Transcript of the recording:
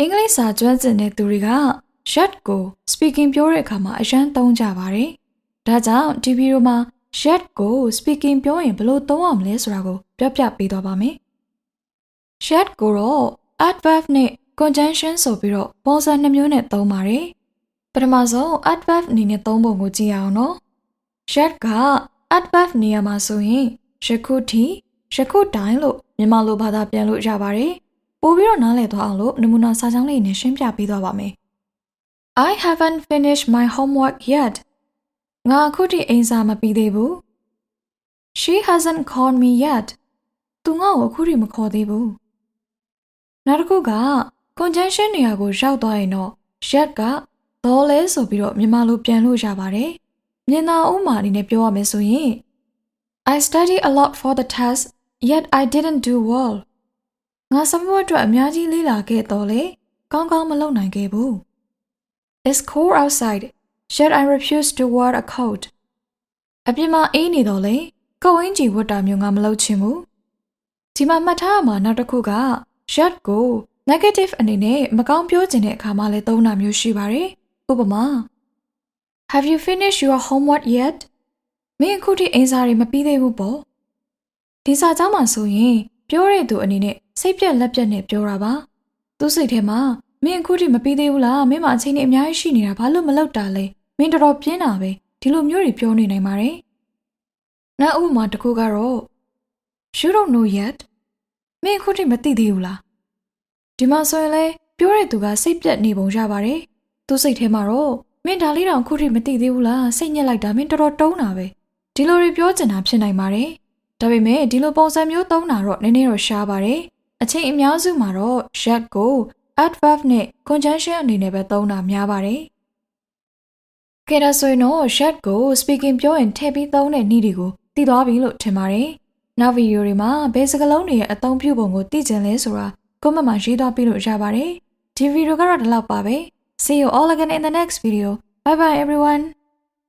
အင်္ဂလိပ်စာကျွမ်းကျင်တဲ့သူတွေက yet ကို speaking ပြောတဲ့အခါမှာအရန်သုံးကြပါတယ်။ဒါကြောင့်ဒီဗီဒီယိုမှာ yet ကို speaking ပြောရင်ဘယ်လိုသုံးရမလဲဆိုတာကိုပြောပြပေးသွားပါမယ်။ yet ကိုတော့ adverb နဲ့ conjunction ဆိုပြီးတော့ပုံစံ2မျိုးနဲ့သုံးပါတယ်။ပထမဆုံး adverb အနေနဲ့သုံးပုံကိုကြည့်ရအောင်နော်။ yet က adverb နေရာမှာဆိုရင်ယခုထိယခုတိုင်လို့မြန်မာလိုဘာသာပြန်လို့ရပါတယ်။ပို့ပြီးတော့နားလည်သွားအောင်လို့နမူနာစာကြောင်းလေးနဲ့ရှင်းပြပေးသွားပါမယ်။ I haven't finished my homework yet. ငါအခုထိအိမ်စာမပြီးသေးဘူး။ She hasn't called me yet. သူငါ့ကိုအခုထိမခေါ်သေးဘူး။နောက်တစ်ခုက conjunction နေရာကိုရောက်သွားရင်တော့ yet ကတော့လဲဆိုပြီးတော့မြန်မာလိုပြန်လို့ရပါတယ်။မျက်နှာဥမာအနေနဲ့ပြောရမယ်ဆိုရင် I studied a lot for the test, yet I didn't do well. ငါစာမေးပွဲအတွက်အများကြီးလေ့လာခဲ့တော့လေကောင်းကောင်းမလုပ်နိုင်ခဲ့ဘူး။ It's cold outside, yet I refuse to wear a coat. အပြင်မှာအေးနေတော့လေကောက်ဝင်းကြီးဝတ်တာမျိုးငါမလုပ်ချင်ဘူး။ဒီမှာမှတ်ထားရမှာနောက်တစ်ခုက yet ကို negative အနေနဲ့မကောင်းပြောချင်တဲ့အခါမှာလည်းသုံးတာမျိုးရှိပါတယ်။ဥပမာ Have you finished your homework yet? မင်းအခုထိအိမ်စာတွေမပြီးသေးဘူးပေါ့။ဒီစာကြောင်းမှာဆိုရင်ပြောတဲ့သူအနေနဲ့စိတ်ပြက်လက်ပြက်နဲ့ပြောတာပါ။သူစိတ်ထဲမှာမင်းအခုထိမပြီးသေးဘူးလားမင်းမအချိန်နဲ့အများကြီးရှိနေတာဘာလို့မလုပ်တာလဲမင်းတော်တော်ပြင်းတာပဲဒီလိုမျိုးတွေပြောနေနိုင်ပါတယ်။နောက်ဥပမာတစ်ခုကတော့ You don't know yet မင်းအခုထိမသိသေးဘူးလား။ဒီမှာဆိုရင်လေပြောတဲ့သူကစိတ်ပြက်နေပုံရပါတယ်။သူစိတ်ထဲမှာတော့မင်းဒါလေးတောင်အခုထိမသိသေးဘူးလားစိတ်ညစ်လိုက်တာမင်းတော်တော်တုံးတာပဲဒီလိုတွေပြောချင်တာဖြစ်နိုင်ပါတယ်။ဒါပေမဲ့ဒီလိုပုံစံမျိုးသုံးတာတော့နည်းနည်းတော့ရှားပါတယ်။အချိန်အများစုမှာတော့ yet ကို adverb နဲ့ conjunction အနေနဲ့ပဲသုံးတာများပါတယ်။ကဲဒါဆိုရင်တော့ yet ကို speaking ပြောရင်ထည့်ပြီးသုံးတဲ့နည်းတွေကိုသိသွားပြီလို့ထင်ပါတယ်။နောက်ဗီဒီယိုတွေမှာဘယ်စကားလုံးတွေရဲ့အသုံးပြုပုံကိုသိချင်လဲဆိုတာ comment မှာရေးသွားပြီးလို့ရပါတယ်။ဒီဗီဒီယိုကတော့ဒီလောက်ပါပဲ။ See you all again in the next video. Bye bye everyone.